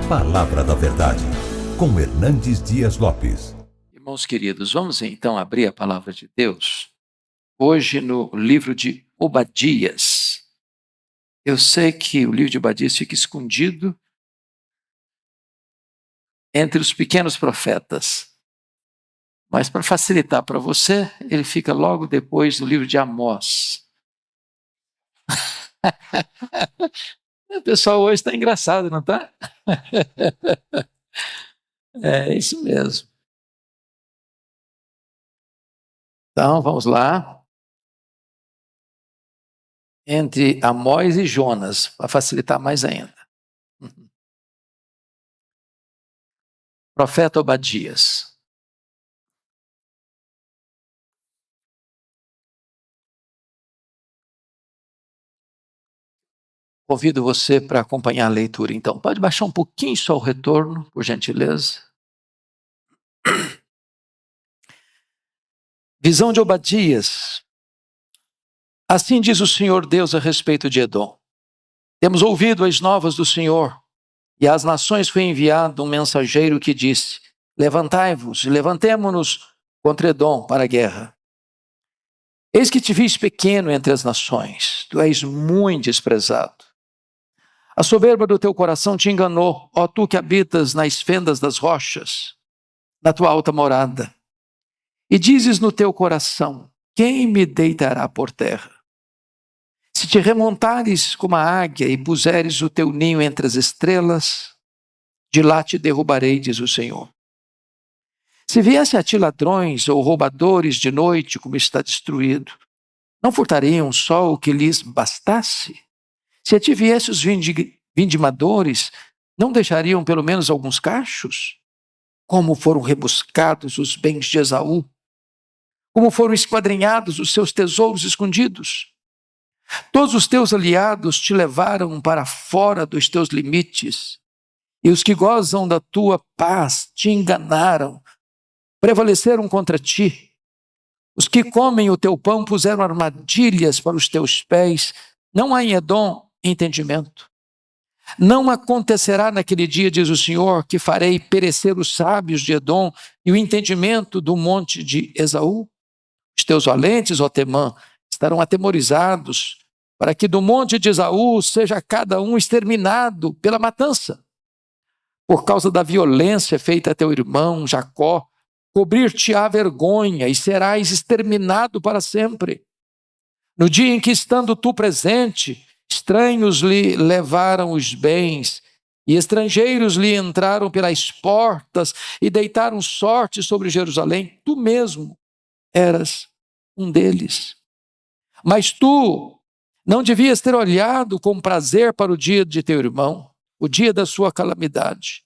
Palavra da Verdade, com Hernandes Dias Lopes. Irmãos queridos, vamos então abrir a palavra de Deus, hoje no livro de Obadias. Eu sei que o livro de Obadias fica escondido entre os pequenos profetas, mas para facilitar para você, ele fica logo depois do livro de Amós. O pessoal hoje está engraçado, não está? É isso mesmo. Então, vamos lá. Entre Amós e Jonas, para facilitar mais ainda. Profeta Obadias. Convido você para acompanhar a leitura, então. Pode baixar um pouquinho só o retorno, por gentileza. Visão de Obadias. Assim diz o Senhor Deus a respeito de Edom. Temos ouvido as novas do Senhor, e às nações foi enviado um mensageiro que disse: levantai-vos e levantemo-nos contra Edom para a guerra. Eis que te vis pequeno entre as nações, tu és muito desprezado. A soberba do teu coração te enganou, ó tu que habitas nas fendas das rochas, na tua alta morada. E dizes no teu coração: quem me deitará por terra? Se te remontares como a águia e puseres o teu ninho entre as estrelas, de lá te derrubarei, diz o Senhor. Se viesse a ti ladrões ou roubadores de noite, como está destruído, não furtariam só o que lhes bastasse? Se a ti viessem os vindimadores, não deixariam pelo menos alguns cachos? Como foram rebuscados os bens de Esaú? Como foram esquadrinhados os seus tesouros escondidos? Todos os teus aliados te levaram para fora dos teus limites, e os que gozam da tua paz te enganaram, prevaleceram contra ti. Os que comem o teu pão puseram armadilhas para os teus pés. Não há em Edom entendimento. Não acontecerá naquele dia, diz o Senhor, que farei perecer os sábios de Edom e o entendimento do monte de Esaú. Os teus valentes, ó Temã, estarão atemorizados, para que do monte de Esaú seja cada um exterminado pela matança. Por causa da violência feita a teu irmão Jacó, cobrir-te-á vergonha e serás exterminado para sempre. No dia em que, estando tu presente, estranhos lhe levaram os bens, e estrangeiros lhe entraram pelas portas e deitaram sorte sobre Jerusalém, tu mesmo eras um deles. Mas tu não devias ter olhado com prazer para o dia de teu irmão, o dia da sua calamidade,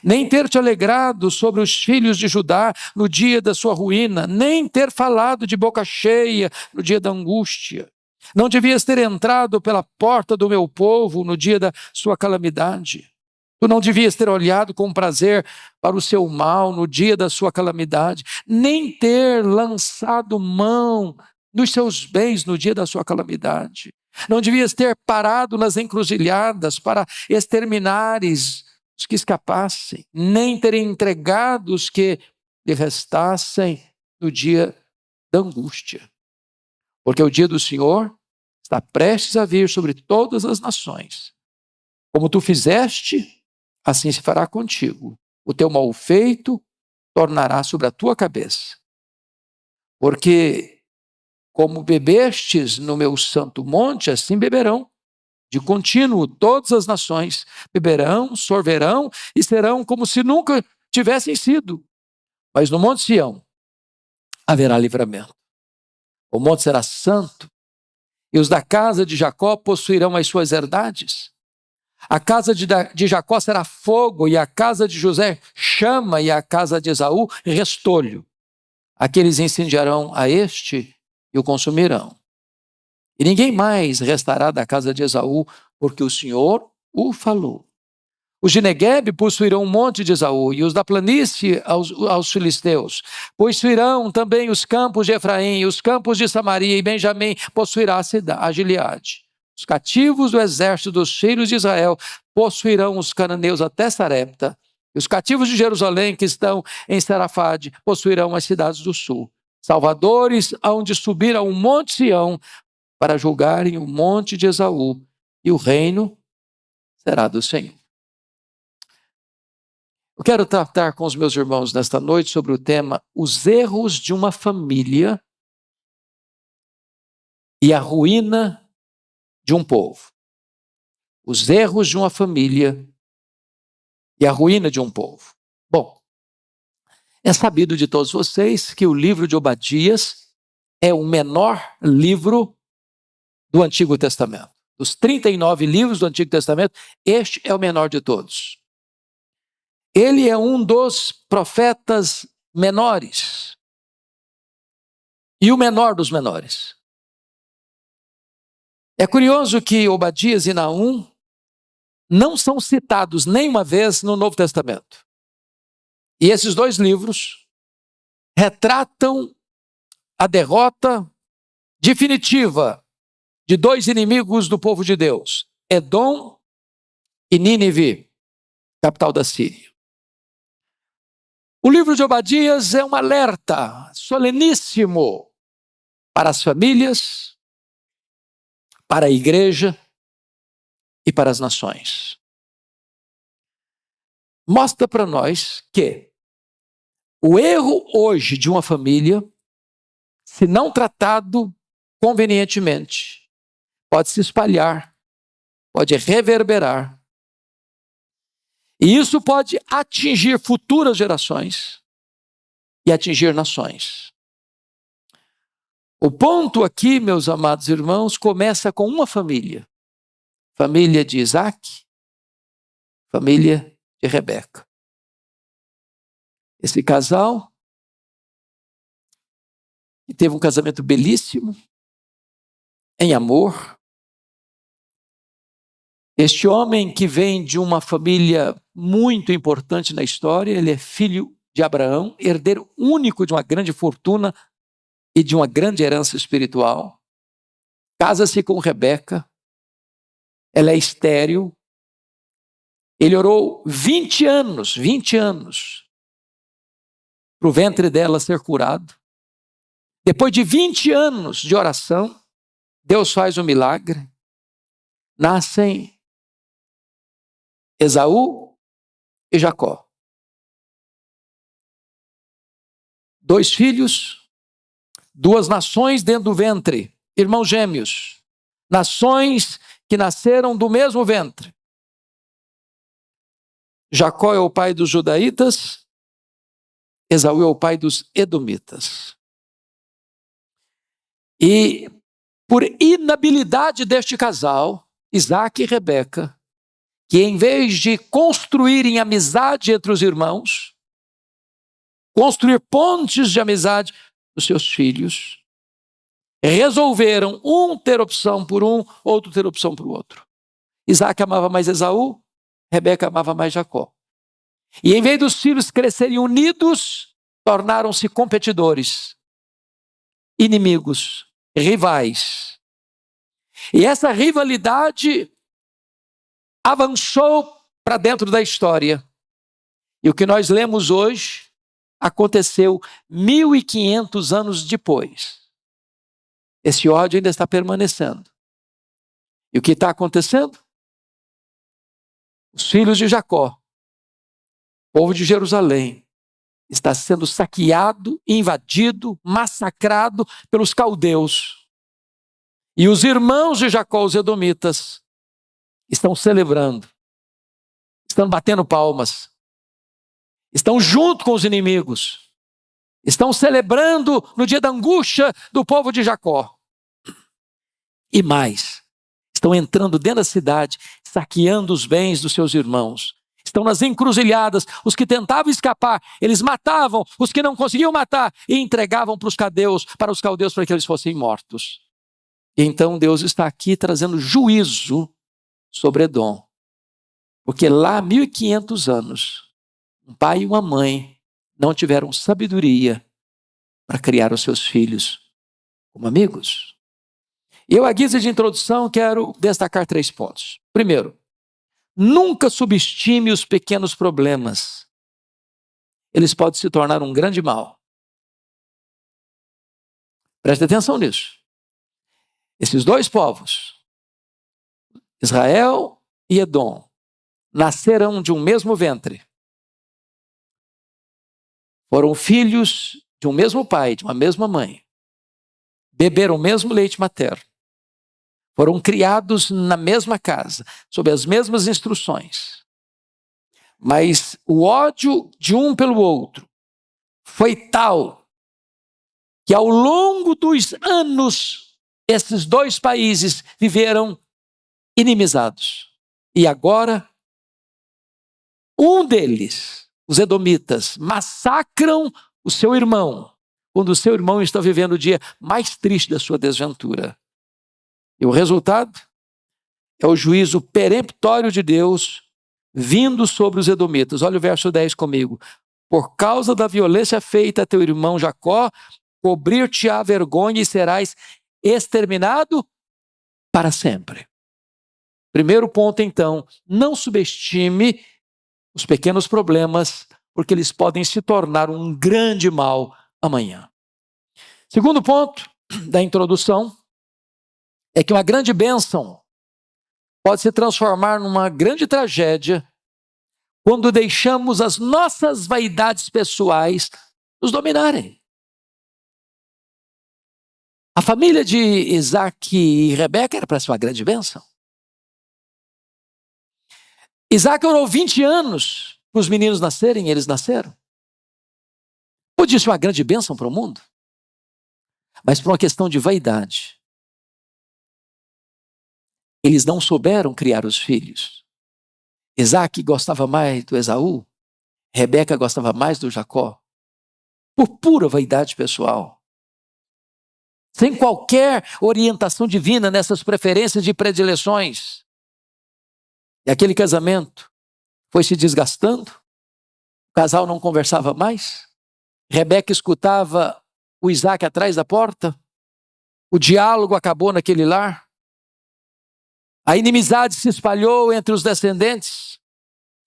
nem ter te alegrado sobre os filhos de Judá no dia da sua ruína, nem ter falado de boca cheia no dia da angústia. Não devias ter entrado pela porta do meu povo no dia da sua calamidade. Tu não devias ter olhado com prazer para o seu mal no dia da sua calamidade, nem ter lançado mão dos seus bens no dia da sua calamidade. Não devias ter parado nas encruzilhadas para exterminares os que escapassem, nem ter entregado os que lhe restassem no dia da angústia. Porque o dia do Senhor está prestes a vir sobre todas as nações. Como tu fizeste, assim se fará contigo. O teu mal feito tornará sobre a tua cabeça. Porque como bebestes no meu santo monte, assim beberão. De contínuo, todas as nações beberão, sorverão e serão como se nunca tivessem sido. Mas no monte Sião haverá livramento. O monte será santo, e os da casa de Jacó possuirão as suas herdades. A casa de Jacó será fogo, e a casa de José chama, e a casa de Esaú restolho. Aqueles incendiarão a este e o consumirão. E ninguém mais restará da casa de Esaú, porque o Senhor o falou. Os de Neguebe possuirão um monte de Esaú, e os da planície aos filisteus. Possuirão também os campos de Efraim, os campos de Samaria, e Benjamim possuirá a Gileade. Os cativos do exército dos filhos de Israel possuirão os cananeus até Sarepta, e os cativos de Jerusalém que estão em Serafade possuirão as cidades do sul. Salvadores hão de subir ao monte Sião para julgarem o monte de Esaú, e o reino será do Senhor. Eu quero tratar com os meus irmãos nesta noite sobre o tema os erros de uma família e a ruína de um povo. Os erros de uma família e a ruína de um povo. Bom, é sabido de todos vocês que o livro de Obadias é o menor livro do Antigo Testamento. Dos 39 livros do Antigo Testamento, este é o menor de todos. Ele é um dos profetas menores e o menor dos menores. É curioso que Obadias e Naum não são citados nenhuma vez no Novo Testamento. E esses dois livros retratam a derrota definitiva de dois inimigos do povo de Deus, Edom e Nínive, capital da Síria. O livro de Obadias é um alerta soleníssimo para as famílias, para a igreja e para as nações. Mostra para nós que o erro hoje de uma família, se não tratado convenientemente, pode se espalhar, pode reverberar. E isso pode atingir futuras gerações e atingir nações. O ponto aqui, meus amados irmãos, começa com uma família. Família de Isaac, família de Rebeca. Esse casal, que teve um casamento belíssimo, em amor. Este homem que vem de uma família muito importante na história, ele é filho de Abraão, herdeiro único de uma grande fortuna e de uma grande herança espiritual. Casa-se com Rebeca, ela é estéril. Ele orou 20 anos, para o ventre dela ser curado. Depois de 20 anos de oração, Deus faz um milagre. Nascem Esaú e Jacó. 2 filhos, 2 nações dentro do ventre, irmãos gêmeos. Nações que nasceram do mesmo ventre. Jacó é o pai dos judaítas, Esaú é o pai dos edomitas. E por inabilidade deste casal, Isaac e Rebeca, que em vez de construírem amizade entre os irmãos, construir pontes de amizade dos seus filhos, resolveram um ter opção por um, outro ter opção por outro. Isaac amava mais Esaú, Rebeca amava mais Jacó. E em vez dos filhos crescerem unidos, tornaram-se competidores, inimigos, rivais. E essa rivalidade avançou para dentro da história. E o que nós lemos hoje aconteceu 1500 anos depois. Esse ódio ainda está permanecendo. E o que está acontecendo? Os filhos de Jacó, o povo de Jerusalém, está sendo saqueado, invadido, massacrado pelos caldeus. E os irmãos de Jacó, os edomitas, estão celebrando, estão batendo palmas, estão junto com os inimigos, estão celebrando no dia da angústia do povo de Jacó. E mais, estão entrando dentro da cidade, saqueando os bens dos seus irmãos. Estão nas encruzilhadas, os que tentavam escapar, eles matavam, os que não conseguiam matar, e entregavam para os caldeus para que eles fossem mortos. E então Deus está aqui trazendo juízo sobre Edom. Porque lá há 1500 anos, um pai e uma mãe não tiveram sabedoria para criar os seus filhos como amigos. Eu, à guisa de introdução, quero destacar 3 pontos. Primeiro, Nunca subestime os pequenos problemas. Eles podem se tornar um grande mal. Preste atenção nisso. Esses dois povos, Israel e Edom, nasceram de um mesmo ventre. Foram filhos de um mesmo pai, de uma mesma mãe. Beberam o mesmo leite materno. Foram criados na mesma casa, sob as mesmas instruções. Mas o ódio de um pelo outro foi tal que ao longo dos anos, esses dois países viveram inimizados. E agora, um deles, os edomitas, massacram o seu irmão, quando o seu irmão está vivendo o dia mais triste da sua desventura. E o resultado é o juízo peremptório de Deus vindo sobre os edomitas. Olha o verso 10 comigo. Por causa da violência feita a teu irmão Jacó, cobrir-te-á vergonha e serás exterminado para sempre. Primeiro ponto, então, não subestime os pequenos problemas, porque eles podem se tornar um grande mal amanhã. Segundo ponto da introdução é que uma grande bênção pode se transformar numa grande tragédia quando deixamos as nossas vaidades pessoais nos dominarem. A família de Isaac e Rebeca era para ser uma grande bênção. Isaac orou 20 anos para os meninos nascerem e eles nasceram. Podia ser uma grande bênção para o mundo, mas por uma questão de vaidade, eles não souberam criar os filhos. Isaac gostava mais do Esaú, Rebeca gostava mais do Jacó, por pura vaidade pessoal. Sem qualquer orientação divina nessas preferências e predileções. E aquele casamento foi se desgastando, o casal não conversava mais, Rebeca escutava o Isaac atrás da porta, o diálogo acabou naquele lar, a inimizade se espalhou entre os descendentes,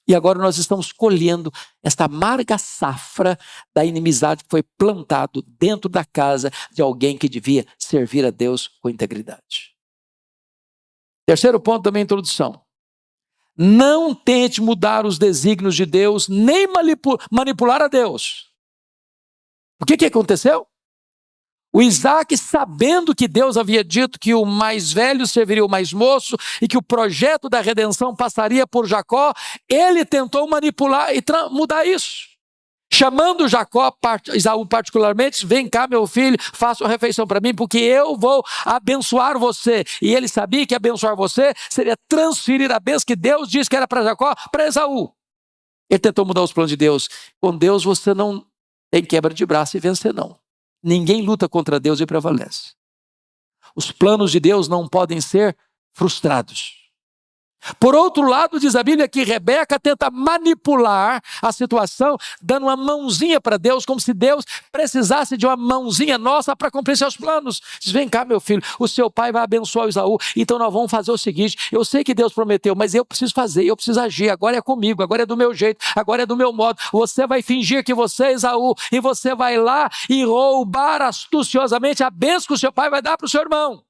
e agora nós estamos colhendo esta amarga safra da inimizade que foi plantado dentro da casa de alguém que devia servir a Deus com integridade. Terceiro ponto da minha introdução. Não tente mudar os desígnios de Deus, nem manipular a Deus. O que aconteceu? O Isaac, sabendo que Deus havia dito que o mais velho serviria o mais moço e que o projeto da redenção passaria por Jacó, ele tentou manipular e mudar isso. Chamando Jacó, Esaú particularmente, vem cá meu filho, faça uma refeição para mim, porque eu vou abençoar você. E ele sabia que abençoar você seria transferir a bênção que Deus disse que era para Jacó, para Esaú. Ele tentou mudar os planos de Deus. Com Deus você não tem quebra de braço e vencer não. Ninguém luta contra Deus e prevalece. Os planos de Deus não podem ser frustrados. Por outro lado, diz a Bíblia que Rebeca tenta manipular a situação, dando uma mãozinha para Deus, como se Deus precisasse de uma mãozinha nossa para cumprir seus planos. Diz, vem cá meu filho, o seu pai vai abençoar o Esaú, então nós vamos fazer o seguinte, eu sei que Deus prometeu, mas eu preciso fazer, eu preciso agir, agora é comigo, agora é do meu jeito, agora é do meu modo, você vai fingir que você é Esaú, e você vai lá e roubar astuciosamente a bênção que o seu pai vai dar para o seu irmão.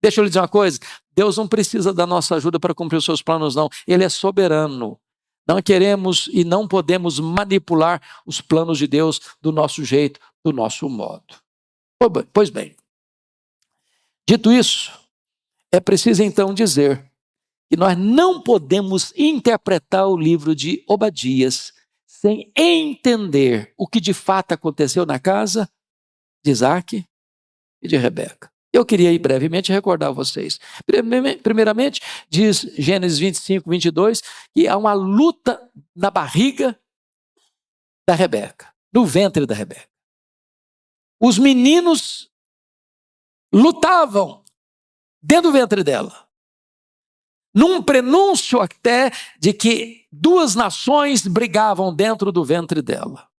Deixa eu lhe dizer uma coisa, Deus não precisa da nossa ajuda para cumprir os seus planos, não. Ele é soberano. Não queremos e não podemos manipular os planos de Deus do nosso jeito, do nosso modo. Pois bem, dito isso, é preciso então dizer que nós não podemos interpretar o livro de Obadias sem entender o que de fato aconteceu na casa de Isaac e de Rebeca. Eu queria aí brevemente recordar a vocês. Primeiramente, diz Gênesis 25, 22, que há uma luta na barriga da Rebeca, no ventre da Rebeca. Os meninos lutavam dentro do ventre dela, num prenúncio até de que duas nações brigavam dentro do ventre dela.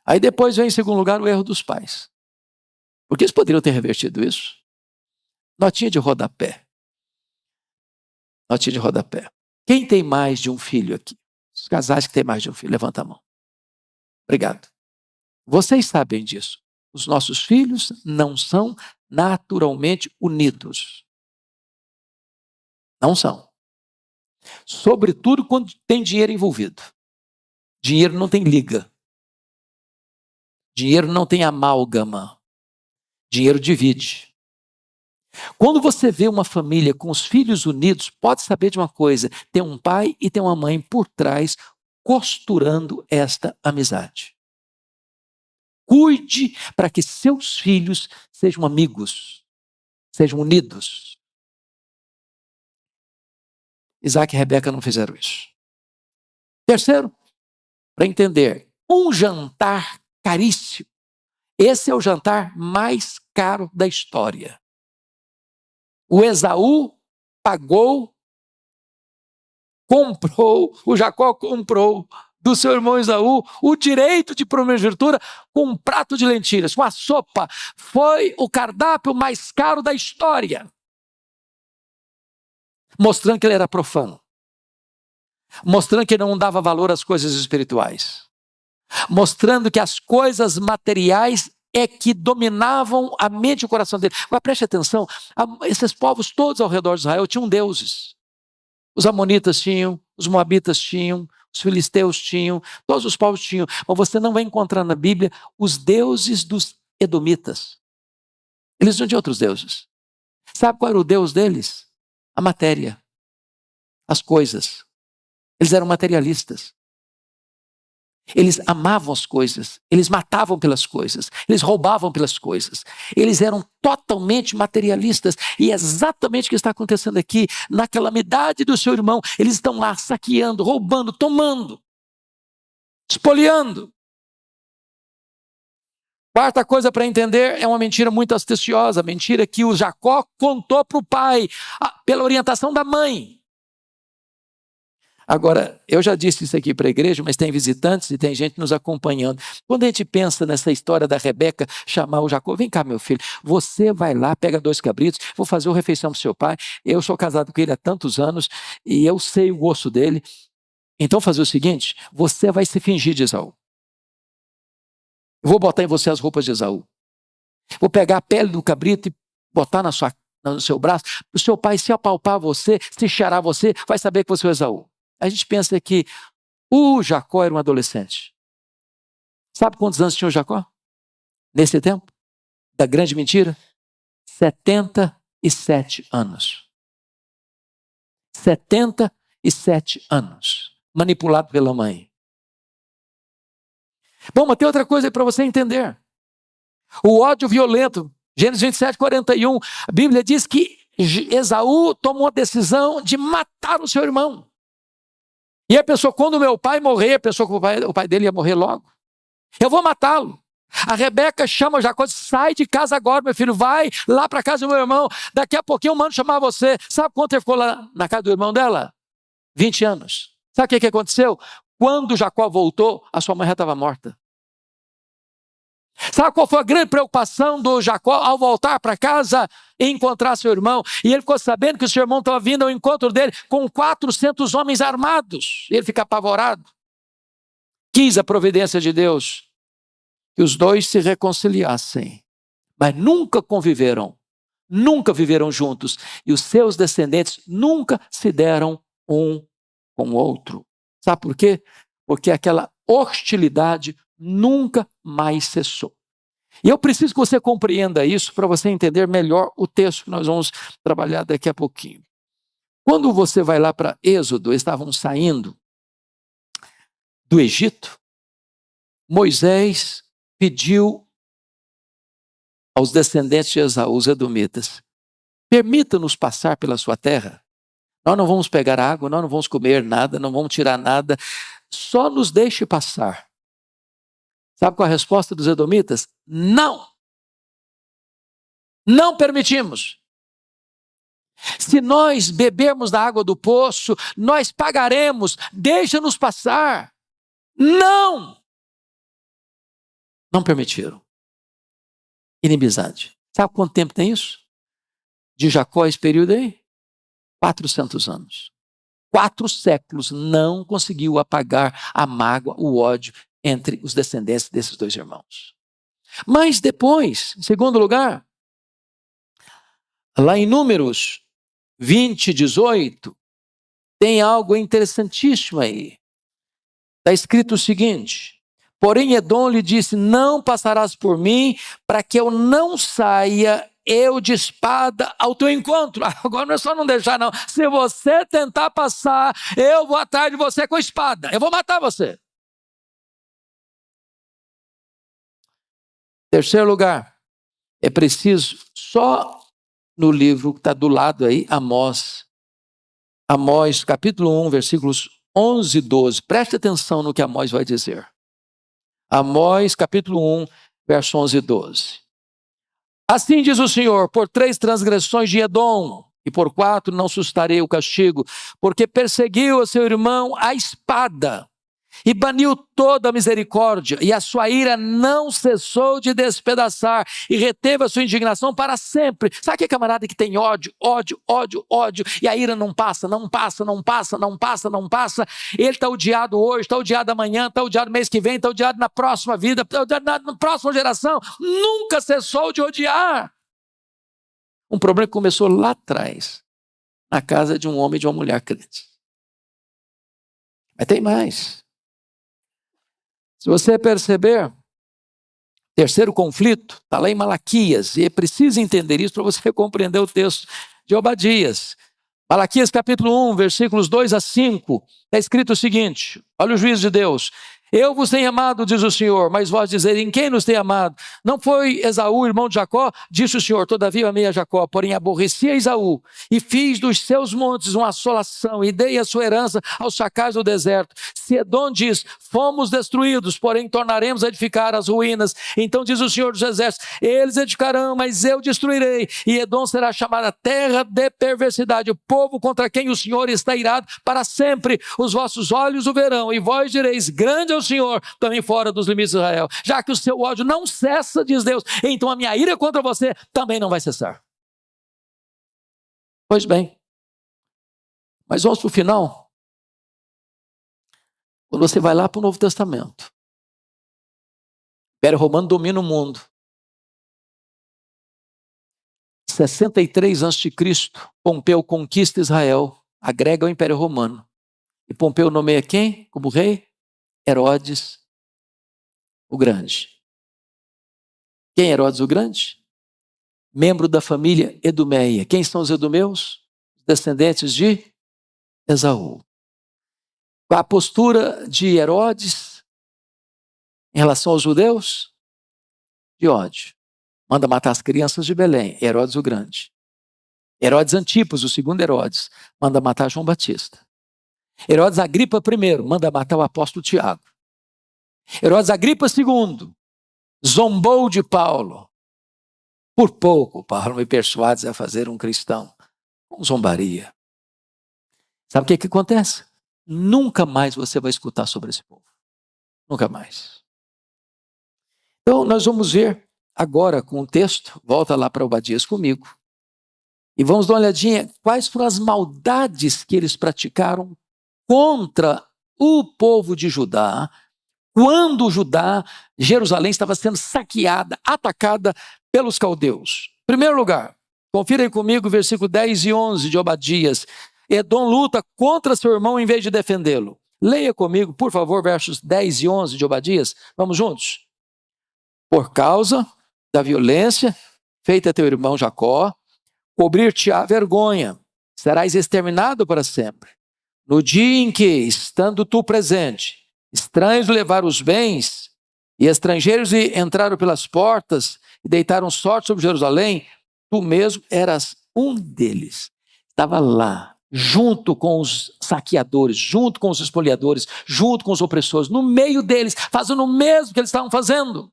Aí depois vem em segundo lugar o erro dos pais. Porque eles poderiam ter revertido isso. Notinha de rodapé. Notinha de rodapé. Quem tem mais de um filho aqui? Os casais que têm mais de um filho, levanta a mão. Obrigado. Vocês sabem disso. Os nossos filhos não são naturalmente unidos. Não são. Sobretudo quando tem dinheiro envolvido. Dinheiro não tem liga. Dinheiro não tem amálgama. Dinheiro divide. Quando você vê uma família com os filhos unidos, pode saber de uma coisa: tem um pai e tem uma mãe por trás costurando esta amizade. Cuide para que seus filhos sejam amigos, sejam unidos. Isaac e Rebeca não fizeram isso. Terceiro, para entender, um jantar caríssimo. Esse é o jantar mais caro da história. O Esaú o Jacó comprou do seu irmão Esaú o direito de primogenitura com um prato de lentilhas, com a sopa. Foi o cardápio mais caro da história. Mostrando que ele era profano. Mostrando que ele não dava valor às coisas espirituais. Mostrando que as coisas materiais é que dominavam a mente e o coração dele. Mas preste atenção, esses povos todos ao redor de Israel tinham deuses. Os amonitas tinham, os moabitas tinham, os filisteus tinham, todos os povos tinham. Mas você não vai encontrar na Bíblia os deuses dos edomitas. Eles não tinham outros deuses. Sabe qual era o deus deles? A matéria, as coisas. Eles eram materialistas. Eles amavam as coisas, eles matavam pelas coisas, eles roubavam pelas coisas. Eles eram totalmente materialistas. E é exatamente o que está acontecendo aqui. Na calamidade do seu irmão, eles estão lá saqueando, roubando, tomando, espoliando. Quarta coisa para entender é uma mentira muito astuciosa. A mentira que o Jacó contou para o pai, pela orientação da mãe. Agora, eu já disse isso aqui para a igreja, mas tem visitantes e tem gente nos acompanhando. Quando a gente pensa nessa história da Rebeca chamar o Jacó: vem cá, meu filho, você vai lá, pega 2 cabritos, vou fazer uma refeição para o seu pai. Eu sou casado com ele há tantos anos e eu sei o gosto dele. Então, fazer o seguinte: você vai se fingir de Esaú. Eu vou botar em você as roupas de Esaú. Vou pegar a pele do cabrito e botar no seu braço. O seu pai, se apalpar você, se cheirar você, vai saber que você é Esaú. A gente pensa que o Jacó era um adolescente. Sabe quantos anos tinha o Jacó? Nesse tempo? Da grande mentira? 77 anos. 77 anos. Manipulado pela mãe. Bom, mas tem outra coisa para você entender. O ódio violento. Gênesis 27, 41. A Bíblia diz que Esaú tomou a decisão de matar o seu irmão. E a pessoa, quando o meu pai morrer, a pessoa que o pai dele ia morrer logo. Eu vou matá-lo. A Rebeca chama Jacó, sai de casa agora, meu filho, vai lá para casa do meu irmão. Daqui a pouquinho eu mando chamar você. Sabe quanto ele ficou lá na casa do irmão dela? 20 anos. Sabe o que aconteceu? Quando Jacó voltou, a sua mãe já estava morta. Sabe qual foi a grande preocupação do Jacó ao voltar para casa e encontrar seu irmão? E ele ficou sabendo que o seu irmão estava vindo ao encontro dele com 400 homens armados. E ele fica apavorado. Quis a providência de Deus que os dois se reconciliassem. Mas nunca conviveram, nunca viveram juntos. E os seus descendentes nunca se deram um com o outro. Sabe por quê? Porque aquela hostilidade nunca mais cessou. E eu preciso que você compreenda isso para você entender melhor o texto que nós vamos trabalhar daqui a pouquinho. Quando você vai lá para Êxodo, eles estavam saindo do Egito, Moisés pediu aos descendentes de Esaú, os edomitas: permita-nos passar pela sua terra. Nós não vamos pegar água, nós não vamos comer nada, não vamos tirar nada, só nos deixe passar. Sabe qual a resposta dos edomitas? Não! Não permitimos. Se nós bebermos da água do poço, nós pagaremos, deixa-nos passar. Não! Não permitiram. Inimizade. Sabe quanto tempo tem isso? De Jacó esse período aí? 400 anos. 4 séculos não conseguiu apagar a mágoa, o ódio entre os descendentes desses 2 irmãos. Mas depois, em segundo lugar, lá em Números 20, 18, tem algo interessantíssimo aí. Está escrito o seguinte: porém Edom lhe disse, não passarás por mim, para que eu não saia eu de espada ao teu encontro. Agora não é só não deixar não. Se você tentar passar, eu vou atrás de você com a espada. Eu vou matar você. Terceiro lugar, é preciso, só no livro que está do lado aí, Amós, capítulo 1, versículos 11 e 12. Preste atenção no que Amós vai dizer. Amós, capítulo 1, verso 11 e 12. Assim diz o Senhor, por 3 transgressões de Edom, e por 4 não sustarei o castigo, porque perseguiu a seu irmão a espada, e baniu toda a misericórdia, e a sua ira não cessou de despedaçar, e reteve a sua indignação para sempre. Sabe aquele camarada que tem ódio, e a ira não passa, não passa, não passa, não passa, não passa. Ele está odiado hoje, está odiado amanhã, está odiado mês que vem, está odiado na próxima vida, está odiado na próxima geração. Nunca cessou de odiar. Um problema que começou lá atrás, na casa de um homem e de uma mulher crente. Mas tem mais. Se você perceber, terceiro conflito está lá em Malaquias, e é preciso entender isso para você compreender o texto de Obadias. Malaquias capítulo 1, versículos 2 a 5, está escrito o seguinte: olha o juízo de Deus. Eu vos tenho amado, diz o Senhor, mas vós dizeis, em quem nos tem amado? Não foi Esaú, irmão de Jacó? Disse o Senhor, todavia amei a Jacó, porém aborreci a Esaú, e fiz dos seus montes uma assolação, e dei a sua herança aos chacais do deserto. Se Edom diz, fomos destruídos, porém tornaremos a edificar as ruínas. Então diz o Senhor dos Exércitos, eles edificarão, mas eu destruirei, e Edom será chamada terra de perversidade, o povo contra quem o Senhor está irado para sempre. Os vossos olhos o verão, e vós direis, grande é o Senhor, também fora dos limites de Israel. Já que o seu ódio não cessa, diz Deus, então a minha ira contra você também não vai cessar. Pois bem, mas vamos para o final. Quando você vai lá para o Novo Testamento, o Império Romano domina o mundo. 63 a.C., Pompeu conquista Israel, agrega ao Império Romano. E Pompeu nomeia quem como rei? Herodes o Grande. Quem é Herodes o Grande? Membro da família Edomeia. Quem são os edomeus? Descendentes de Esaú. Qual a postura de Herodes em relação aos judeus? De ódio. Manda matar as crianças de Belém, Herodes o Grande. Herodes Antipas, o segundo Herodes, manda matar João Batista. Herodes Agripa I, manda matar o apóstolo Tiago. Herodes Agripa II, zombou de Paulo. Por pouco, Paulo me persuades a fazer um cristão. Com zombaria. Sabe o que acontece? Nunca mais você vai escutar sobre esse povo. Nunca mais. Então, nós vamos ver agora com o texto, volta lá para Obadias comigo, e vamos dar uma olhadinha quais foram as maldades que eles praticaram contra o povo de Judá, quando Jerusalém estava sendo saqueada, atacada pelos caldeus. Em primeiro lugar, confira aí comigo o versículo 10 e 11 de Obadias. Edom luta contra seu irmão em vez de defendê-lo. Leia comigo, por favor, versos 10 e 11 de Obadias. Vamos juntos? Por causa da violência feita a teu irmão Jacó, cobrir-te-á vergonha, serás exterminado para sempre. No dia em que, estando tu presente, estranhos levaram os bens, e estrangeiros entraram pelas portas, e deitaram sorte sobre Jerusalém, tu mesmo eras um deles. Estava lá, junto com os saqueadores, junto com os espoliadores, junto com os opressores, no meio deles, fazendo o mesmo que eles estavam fazendo.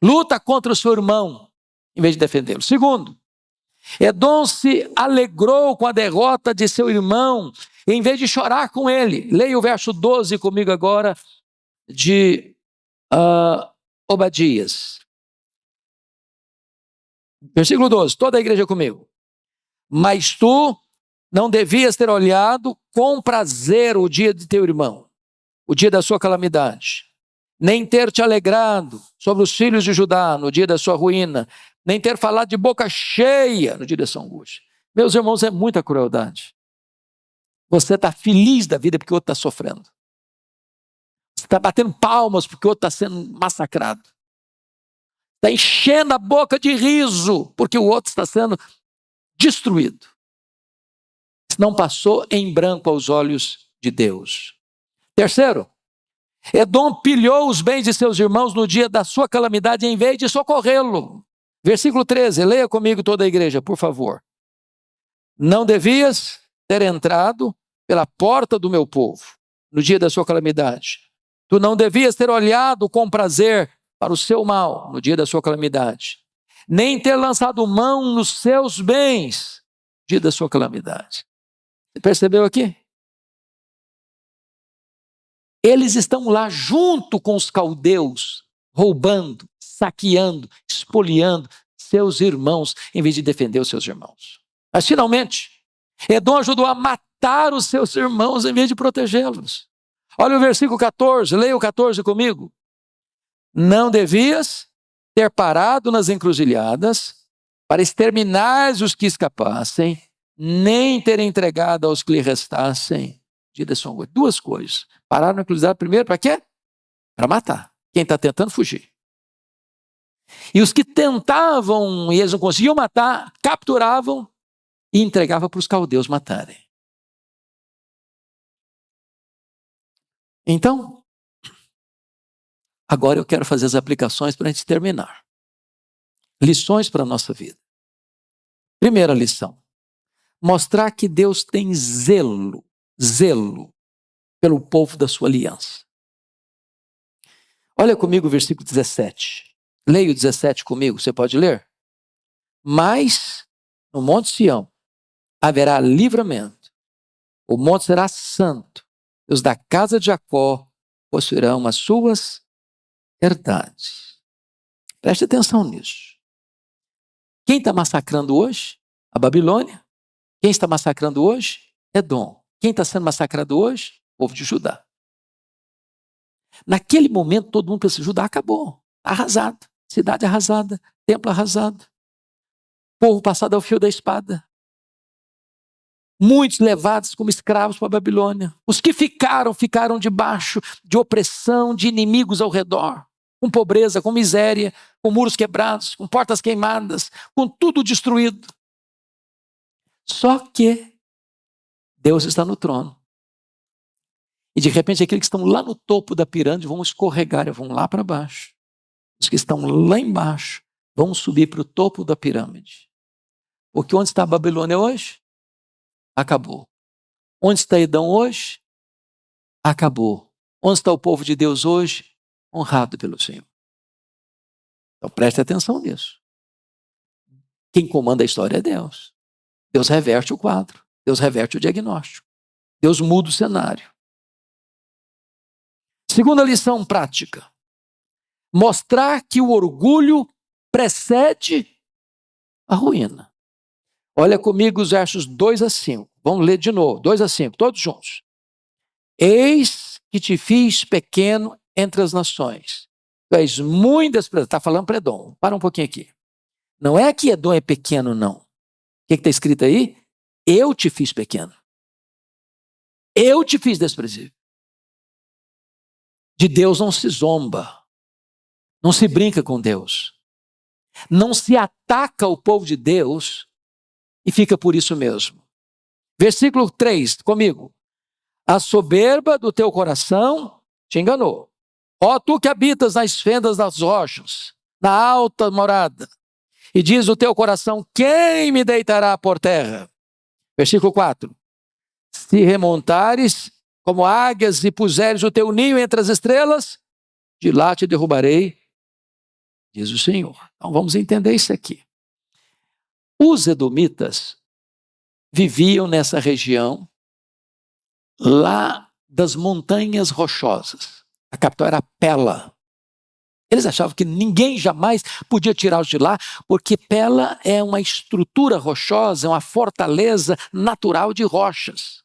Luta contra o seu irmão, em vez de defendê-lo. Segundo, Edom se alegrou com a derrota de seu irmão, em vez de chorar com ele. Leia o verso 12 comigo agora, de Obadias. Versículo 12, toda a igreja comigo. Mas tu Não devias ter olhado com prazer o dia de teu irmão, o dia da sua calamidade, nem ter te alegrado sobre os filhos de Judá no dia da sua ruína, nem ter falado de boca cheia no dia da sua angústia. Meus irmãos, é muita crueldade. Você está feliz da vida porque o outro está sofrendo. Você está batendo palmas porque o outro está sendo massacrado. Está enchendo a boca de riso porque o outro está sendo destruído. Não passou em branco aos olhos de Deus. Terceiro, Edom pilhou os bens de seus irmãos no dia da sua calamidade em vez de socorrê-lo. Versículo 13, leia comigo toda a igreja, por favor. Não devias ter entrado pela porta do meu povo no dia da sua calamidade. Tu não devias ter olhado com prazer para o seu mal no dia da sua calamidade, nem ter lançado mão nos seus bens no dia da sua calamidade. Você percebeu aqui? Eles estão lá junto com os caldeus, roubando, saqueando, espoliando seus irmãos, em vez de defender os seus irmãos. Mas finalmente, Edom ajudou a matar os seus irmãos em vez de protegê-los. Olha o versículo 14, leia o 14 comigo. Não devias ter parado nas encruzilhadas para exterminar os que escapassem, nem ter entregado aos que lhe restassem. Duas coisas. Pararam na encruzilhada primeiro para quê? Para matar quem está tentando fugir. E os que tentavam e eles não conseguiam matar, capturavam e entregavam para os caldeus matarem. Então, agora eu quero fazer as aplicações para a gente terminar. Lições para a nossa vida. Primeira lição. Mostrar que Deus tem zelo pelo povo da sua aliança. Olha comigo o versículo 17. Leia o 17 comigo, você pode ler? Mas no Monte Sião haverá livramento, o monte será santo, e os da casa de Jacó possuirão as suas herdades. Preste atenção nisso. Quem está massacrando hoje? A Babilônia. Quem está massacrando hoje? Edom. Quem está sendo massacrado hoje? O povo de Judá. Naquele momento, todo mundo pensa, Judá acabou, arrasado, cidade arrasada, templo arrasado, povo passado ao fio da espada. Muitos levados como escravos para a Babilônia. Os que ficaram debaixo de opressão, de inimigos ao redor, com pobreza, com miséria, com muros quebrados, com portas queimadas, com tudo destruído. Só que Deus está no trono. E de repente aqueles que estão lá no topo da pirâmide vão escorregar e vão lá para baixo. Os que estão lá embaixo vão subir para o topo da pirâmide. Porque onde está a Babilônia hoje? Acabou. Onde está Edom hoje? Acabou. Onde está o povo de Deus hoje? Honrado pelo Senhor. Então preste atenção nisso. Quem comanda a história é Deus. Deus reverte o quadro. Deus reverte o diagnóstico. Deus muda o cenário. Segunda lição prática. Mostrar que o orgulho precede a ruína. Olha comigo os versos 2 a 5. Vamos ler de novo. 2 a 5, todos juntos. Eis que te fiz pequeno entre as nações. Tu és muito desprezado. Está falando para Edom. Para um pouquinho aqui. Não é que Edom é pequeno, não. O que está escrito aí? Eu te fiz pequeno. Eu te fiz desprezível. De Deus não se zomba. Não se brinca com Deus. Não se ataca o povo de Deus e fica por isso mesmo. Versículo 3, comigo. A soberba do teu coração te enganou. Ó tu que habitas nas fendas das rochas, na alta morada, e diz o teu coração, quem me deitará por terra? Versículo 4. Se remontares como águias e puseres o teu ninho entre as estrelas, de lá te derrubarei, diz o Senhor. Então vamos entender isso aqui. Os edomitas viviam nessa região lá das montanhas rochosas. A capital era Pela. Eles achavam que ninguém jamais podia tirá-los de lá, porque Pela é uma estrutura rochosa, é uma fortaleza natural de rochas.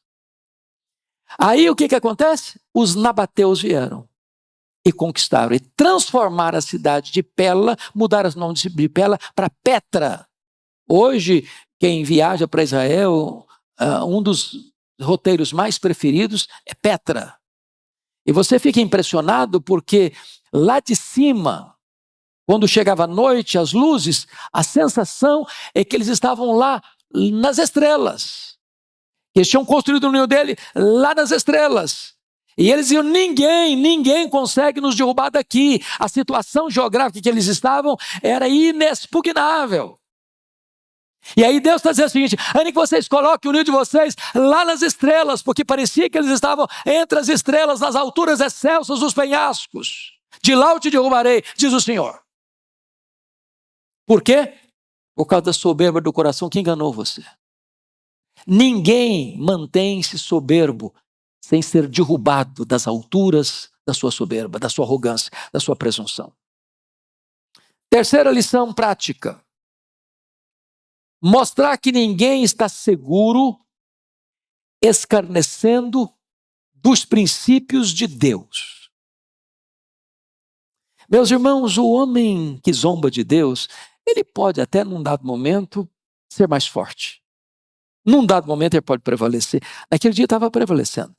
Aí o que acontece? Os nabateus vieram e conquistaram, e transformaram a cidade de Pela, mudaram o nome de Pela para Petra. Hoje, quem viaja para Israel, um dos roteiros mais preferidos é Petra. E você fica impressionado porque lá de cima, quando chegava a noite, as luzes, a sensação é que eles estavam lá nas estrelas. Eles tinham construído o ninho dele lá nas estrelas. E eles diziam, ninguém consegue nos derrubar daqui. A situação geográfica que eles estavam era inexpugnável. E aí Deus está dizendo o seguinte, ainda que vocês coloquem o ninho de vocês lá nas estrelas, porque parecia que eles estavam entre as estrelas, nas alturas excelsas dos penhascos. De lá eu te derrubarei, diz o Senhor. Por quê? Por causa da soberba do coração que enganou você. Ninguém mantém-se soberbo sem ser derrubado das alturas da sua soberba, da sua arrogância, da sua presunção. Terceira lição prática. Mostrar que ninguém está seguro, escarnecendo dos princípios de Deus. Meus irmãos, o homem que zomba de Deus, ele pode até num dado momento ser mais forte. Num dado momento ele pode prevalecer. Naquele dia estava prevalecendo.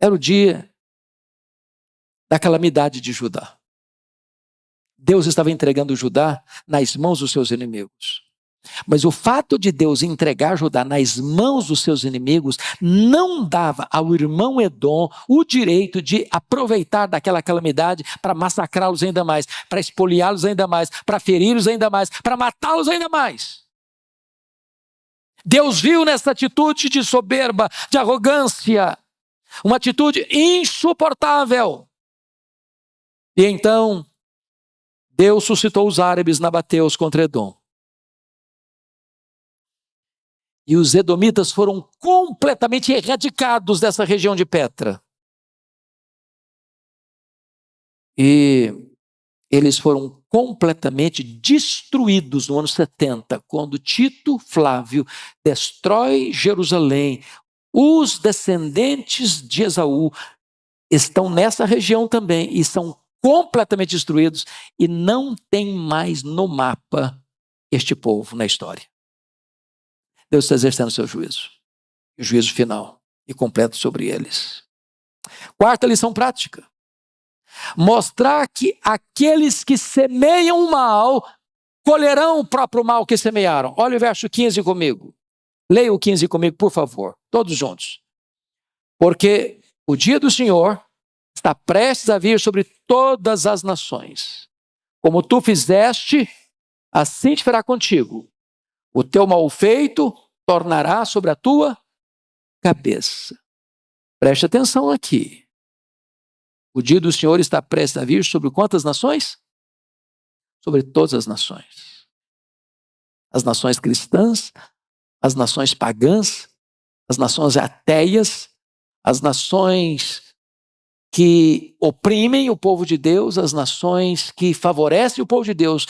Era o dia da calamidade de Judá. Deus estava entregando Judá nas mãos dos seus inimigos. Mas o fato de Deus entregar Judá nas mãos dos seus inimigos não dava ao irmão Edom o direito de aproveitar daquela calamidade para massacrá-los ainda mais, para espoliá-los ainda mais, para feri-los ainda mais, para matá-los ainda mais. Deus viu nessa atitude de soberba, de arrogância, uma atitude insuportável. E então, Deus suscitou os árabes nabateus contra Edom. E os edomitas foram completamente erradicados dessa região de Petra. E eles foram completamente destruídos no ano 70, quando Tito Flávio destrói Jerusalém. Os descendentes de Esaú estão nessa região também e são completamente destruídos e não tem mais no mapa este povo na história. Deus está exercendo o seu juízo, o juízo final e completo sobre eles. Quarta lição prática. Mostrar que aqueles que semeiam o mal, colherão o próprio mal que semearam. Olha o verso 15 comigo. Leia o 15 comigo, por favor, todos juntos. Porque o dia do Senhor está prestes a vir sobre todas as nações. Como tu fizeste, assim te fará contigo. O teu mal feito tornará sobre a tua cabeça. Preste atenção aqui. O dia do Senhor está prestes a vir sobre quantas nações? Sobre todas as nações. As nações cristãs, as nações pagãs, as nações ateias, as nações que oprimem o povo de Deus, as nações que favorecem o povo de Deus,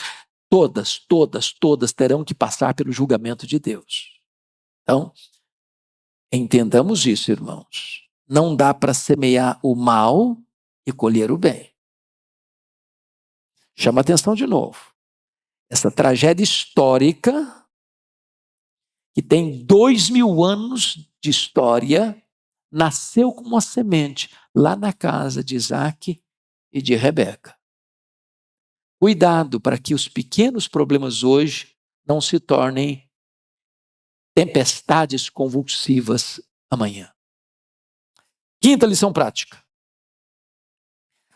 todas terão que passar pelo julgamento de Deus. Então, entendamos isso, irmãos. Não dá para semear o mal e colher o bem. Chama atenção de novo. Essa tragédia histórica, que tem 2000 anos de história, nasceu como uma semente lá na casa de Isaac e de Rebeca. Cuidado para que os pequenos problemas hoje não se tornem tempestades convulsivas amanhã. Quinta lição prática.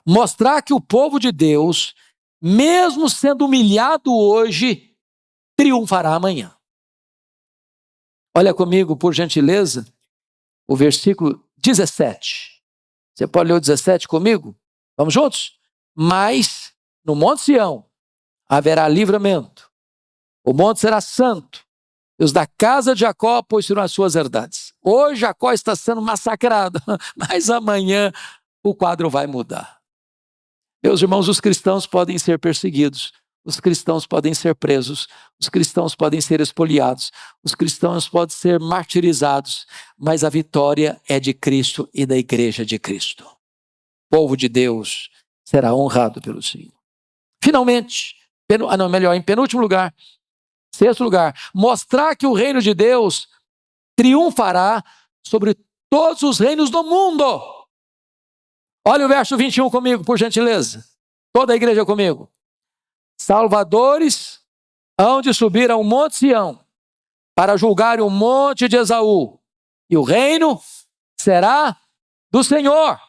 Mostrar que o povo de Deus, mesmo sendo humilhado hoje, triunfará amanhã. Olha comigo, por gentileza, o versículo 17. Você pode ler o 17 comigo? Vamos juntos? Mas no Monte Sião haverá livramento. O monte será santo. E os da casa de Jacó possuirão as suas herdades. Hoje Jacó está sendo massacrado, mas amanhã o quadro vai mudar. Meus irmãos, os cristãos podem ser perseguidos, os cristãos podem ser presos, os cristãos podem ser expoliados, os cristãos podem ser martirizados, mas a vitória é de Cristo e da igreja de Cristo. O povo de Deus será honrado pelo Senhor. Finalmente, em penúltimo lugar, sexto lugar, mostrar que o reino de Deus triunfará sobre todos os reinos do mundo. Olha o verso 21 comigo, por gentileza. Toda a igreja comigo. Salvadores hão de subir ao monte Sião para julgar o monte de Esaú, e o reino será do Senhor.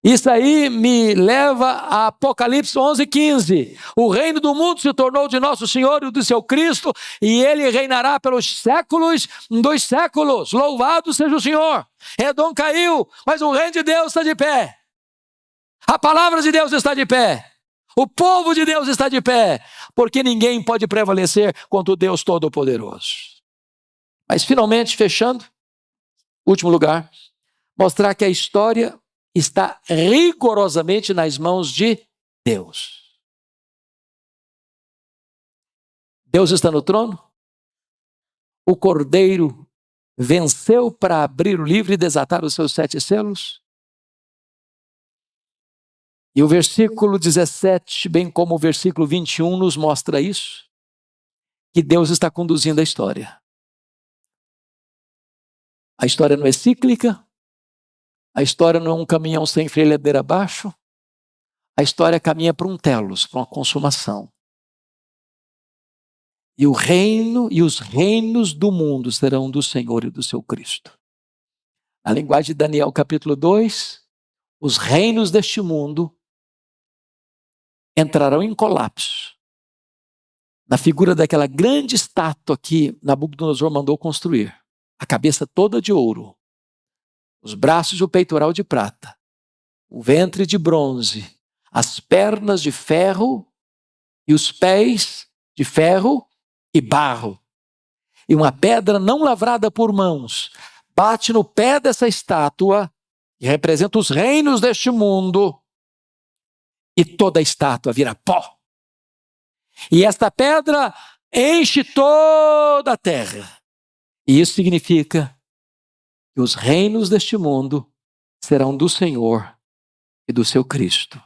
Isso aí me leva a Apocalipse 11:15. O reino do mundo se tornou de nosso Senhor e do seu Cristo, e ele reinará pelos séculos dos séculos. Louvado seja o Senhor. Edom caiu, mas o reino de Deus está de pé. A palavra de Deus está de pé. O povo de Deus está de pé, porque ninguém pode prevalecer contra o Deus Todo-Poderoso. Mas finalmente, fechando, último lugar, mostrar que a história está rigorosamente nas mãos de Deus. Deus está no trono. O Cordeiro venceu para abrir o livro e desatar os seus 7 selos. E o versículo 17, bem como o versículo 21, nos mostra isso, que Deus está conduzindo a história. A história não é cíclica, a história não é um caminhão sem freio ladeira abaixo, a história caminha para um telos, para uma consumação. E o reino e os reinos do mundo serão do Senhor e do seu Cristo. Na linguagem de Daniel capítulo 2, os reinos deste mundo entrarão em colapso. Na figura daquela grande estátua que Nabucodonosor mandou construir. A cabeça toda de ouro, os braços e o peitoral de prata, o ventre de bronze, as pernas de ferro e os pés de ferro e barro. E uma pedra não lavrada por mãos bate no pé dessa estátua, que representa os reinos deste mundo, e toda a estátua vira pó. E esta pedra enche toda a terra. E isso significa que os reinos deste mundo serão do Senhor e do seu Cristo.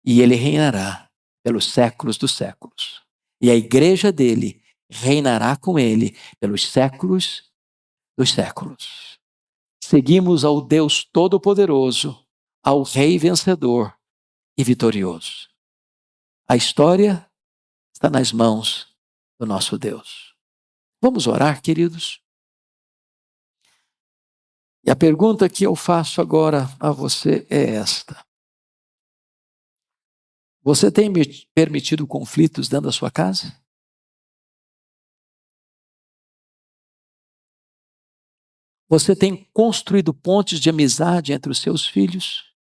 E ele reinará pelos séculos dos séculos. E a igreja dele reinará com ele pelos séculos dos séculos. Seguimos ao Deus Todo-Poderoso, ao Rei vencedor e vitorioso. A história está nas mãos do nosso Deus. Vamos orar, queridos? E a pergunta que eu faço agora a você é esta. Você tem permitido conflitos dentro da sua casa? Você tem construído pontes de amizade entre os seus filhos?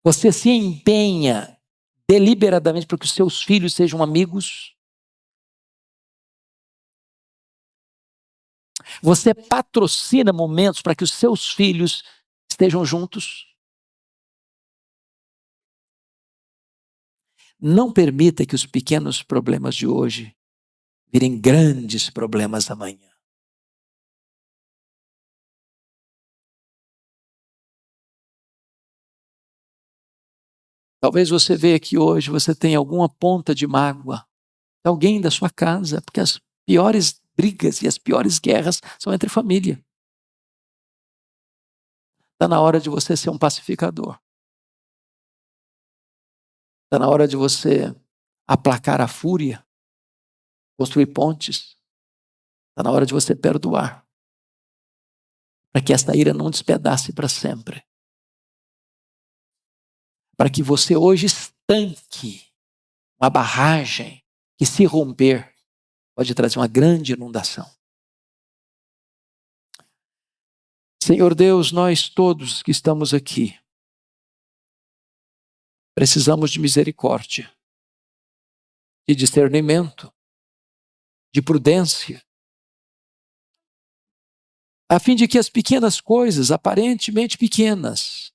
Você se empenha deliberadamente para que os seus filhos sejam amigos? Você patrocina momentos para que os seus filhos estejam juntos? Não permita que os pequenos problemas de hoje virem grandes problemas amanhã. Talvez você veja que hoje você tem alguma ponta de mágoa de alguém da sua casa, porque as piores brigas e as piores guerras são entre família. Está na hora de você ser um pacificador. Está na hora de você aplacar a fúria, construir pontes. Está na hora de você perdoar, para que esta ira não despedace para sempre. Para que você hoje estanque uma barragem que, se romper, pode trazer uma grande inundação. Senhor Deus, nós todos que estamos aqui precisamos de misericórdia, de discernimento, de prudência, a fim de que as pequenas coisas, aparentemente pequenas,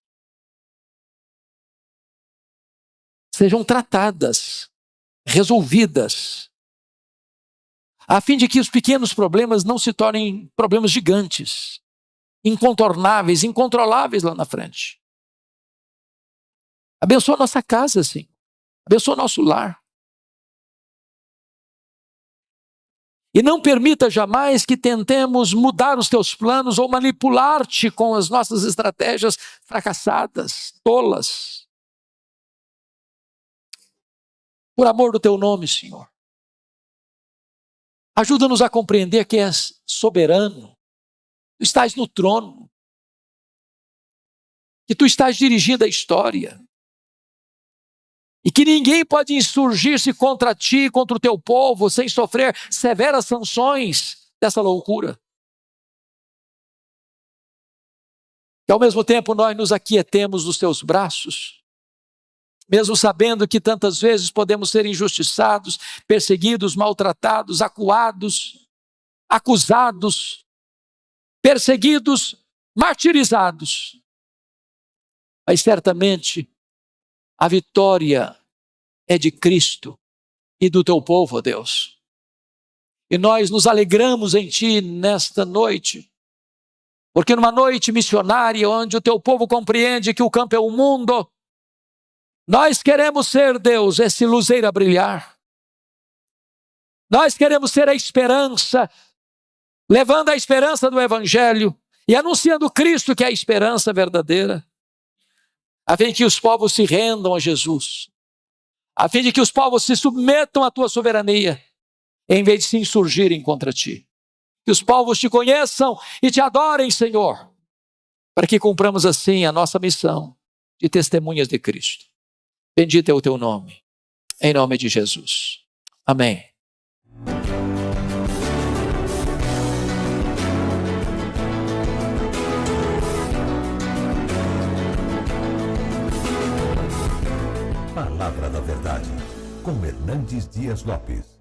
sejam tratadas, resolvidas, a fim de que os pequenos problemas não se tornem problemas gigantes, incontornáveis, incontroláveis lá na frente. Abençoa nossa casa, Senhor. Abençoa nosso lar. E não permita jamais que tentemos mudar os teus planos ou manipular-te com as nossas estratégias fracassadas, tolas. Por amor do teu nome, Senhor. Ajuda-nos a compreender que és soberano. Tu estás no trono. Que tu estás dirigindo a história. E que ninguém pode insurgir-se contra ti, contra o teu povo, sem sofrer severas sanções dessa loucura. Que ao mesmo tempo nós nos aquietemos nos teus braços, mesmo sabendo que tantas vezes podemos ser injustiçados, perseguidos, maltratados, acuados, acusados, perseguidos, martirizados. Mas certamente a vitória é de Cristo e do teu povo, ó Deus. E nós nos alegramos em ti nesta noite, porque numa noite missionária, onde o teu povo compreende que o campo é o mundo, nós queremos ser, Deus, esse luzeiro a brilhar. Nós queremos ser a esperança, levando a esperança do Evangelho e anunciando Cristo, que é a esperança verdadeira, a fim de que os povos se rendam a Jesus, a fim de que os povos se submetam à tua soberania, em vez de se insurgirem contra ti. Que os povos te conheçam e te adorem, Senhor, para que cumpramos assim a nossa missão de testemunhas de Cristo. Bendito é o teu nome, em nome de Jesus. Amém. Palavra da Verdade, com Hernandes Dias Lopes.